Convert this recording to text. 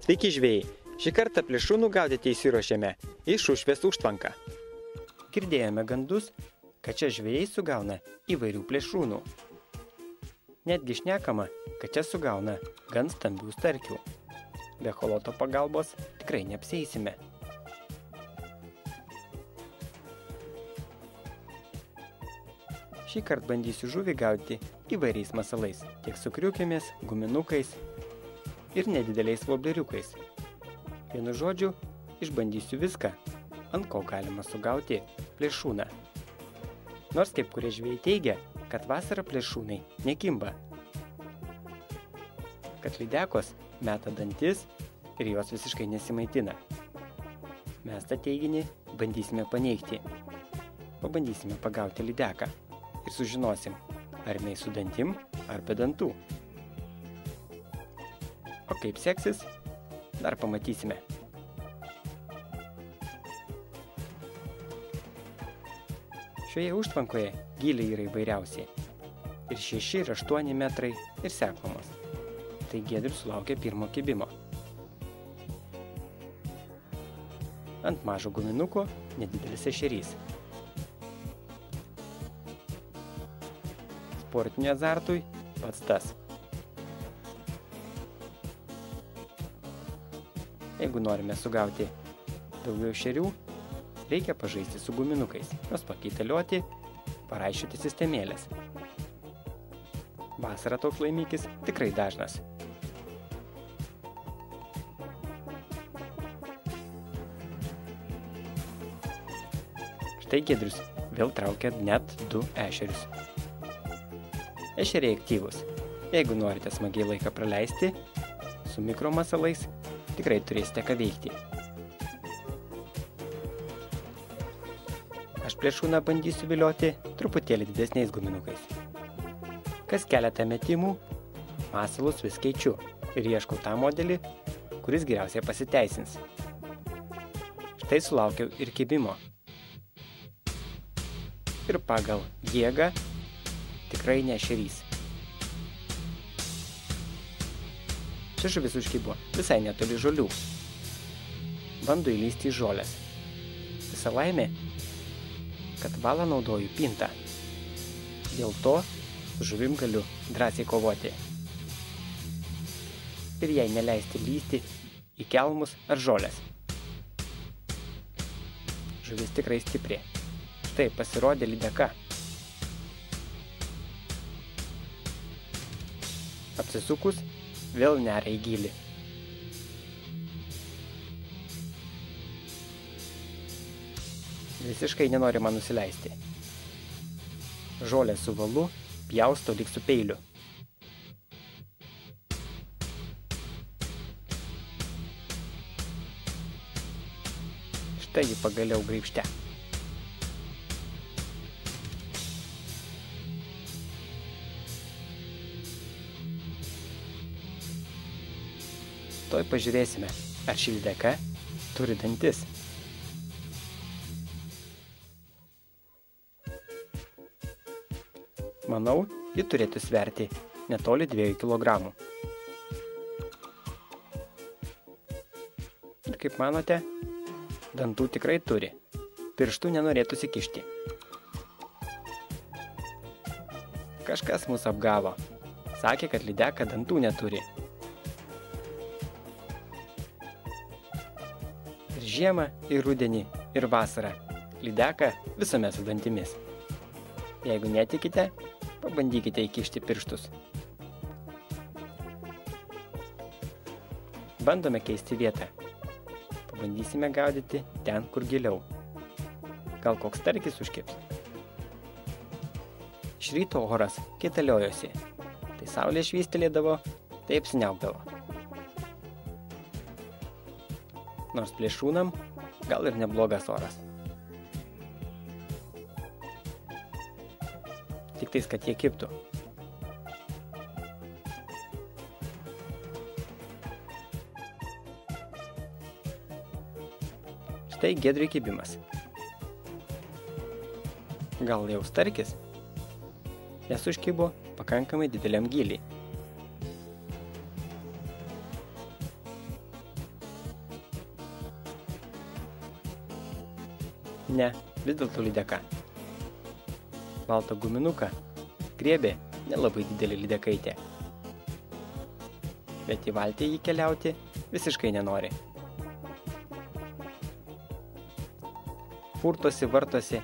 Sveiki žvejai, šį kartą plėšrūnų gaudyti įsiruošėme į Šušvės užtvanką. Girdėjome gandus, kad čia žvejai sugauna įvairių plėšrūnų. Netgi šnekama, kad čia sugauna gan stambių starkių. Be echoloto pagalbos tikrai neapsieisime. Šį kartą bandysiu žuvį gaudyti įvairiais masalais, tiek su kriukėmis, guminukais ir nedideliais vobleriukais. Vienu žodžiu, išbandysiu viską, ant ko galima sugauti plėšrūną. Nors kaip kurie žvejai teigia, kad vasarą plėšrūnai nekimba, kad lydekos meta dantis ir jos visiškai nesimaitina. Mes tą teiginį bandysime paneigti. Pabandysime pagauti lydeką ir sužinosim, ar jinai su dantim, ar be dantų. O kaip seksis, dar pamatysime. Šioje užtvankoje gyliai yra įvairiausiai. Ir 6, ir 8 metrai, ir seklumos. Tai Giedrius sulaukė pirmo kibimo. Ant mažo guminuko nedidelis ešerys. Sportiniu azartui pats tas. Jeigu norime sugauti daugiau ešerių, reikia pažaisti su guminukais, juos pakeitalioti, paraišiuoti sistemėlės. Vasarą toks laimikis tikrai dažnas. Štai Giedrius vėl traukia net 2 ešerius. Ešeriai aktyvūs. Jeigu norite smagiai laiką praleisti, su mikromasalais tikrai turėsite ką veikti. Aš plėšrūną bandysiu vilioti truputėlį didesniais guminukais. Kas keletą metimų, masalus vis keičiu ir ieškau tą modelį, kuris geriausiai pasiteisins. Štai sulaukiau ir kibimo. Ir pagal jėgą tikrai ne ešerys. Ši žuvis užkibo visai netoli žolių. Bando įlįsti į žolės. Visa laimė, kad valą naudoju pintą. Dėl to su žuvim galiu drąsiai kovoti. Ir jai neleisti lįsti į kelmus ar žolės. Žuvis tikrai stipri. Štai pasirodė lydeka. Apsisukus, vėl neria į gylį. Visiškai nenori man nusileisti. Žolę su valu pjausto lyg su peiliu. Štai jį pagaliau graibšte. Toj pažiūrėsime, ar ši lydeka turi dantis. Manau, ji turėtų sverti netoli 2 kg. Ir kaip manote, dantų tikrai turi. Pirštų nenorėtų įsikišti. Kažkas mus apgavo. Sakė, kad lydeka dantų neturi. Ir žiemą, ir rudenį, ir vasarą. Lydeka visuomet su dantimis. Jeigu netikite, pabandykite įkišti pirštus. Bandome keisti vietą. Pabandysime gaudyti ten, kur giliau. Gal koks starkis užkibs? Iš ryto oras kaitaliojosi. Tai saulė švystelėdavo, tai apsiniaukdavo. Nors plėšrūnam gal ir neblogas oras. Tik tais, kad jie kibtų. Štai Giedriui kibimas. Gal jau starkis? Nes užkibo pakankamai dideliam gyliai. Ne, vis dėlto lydeka. Baltą guminuką griebė nelabai didelė lydekaitė. Bet į valtį jį keliauti visiškai nenori. Purtosi, vartosi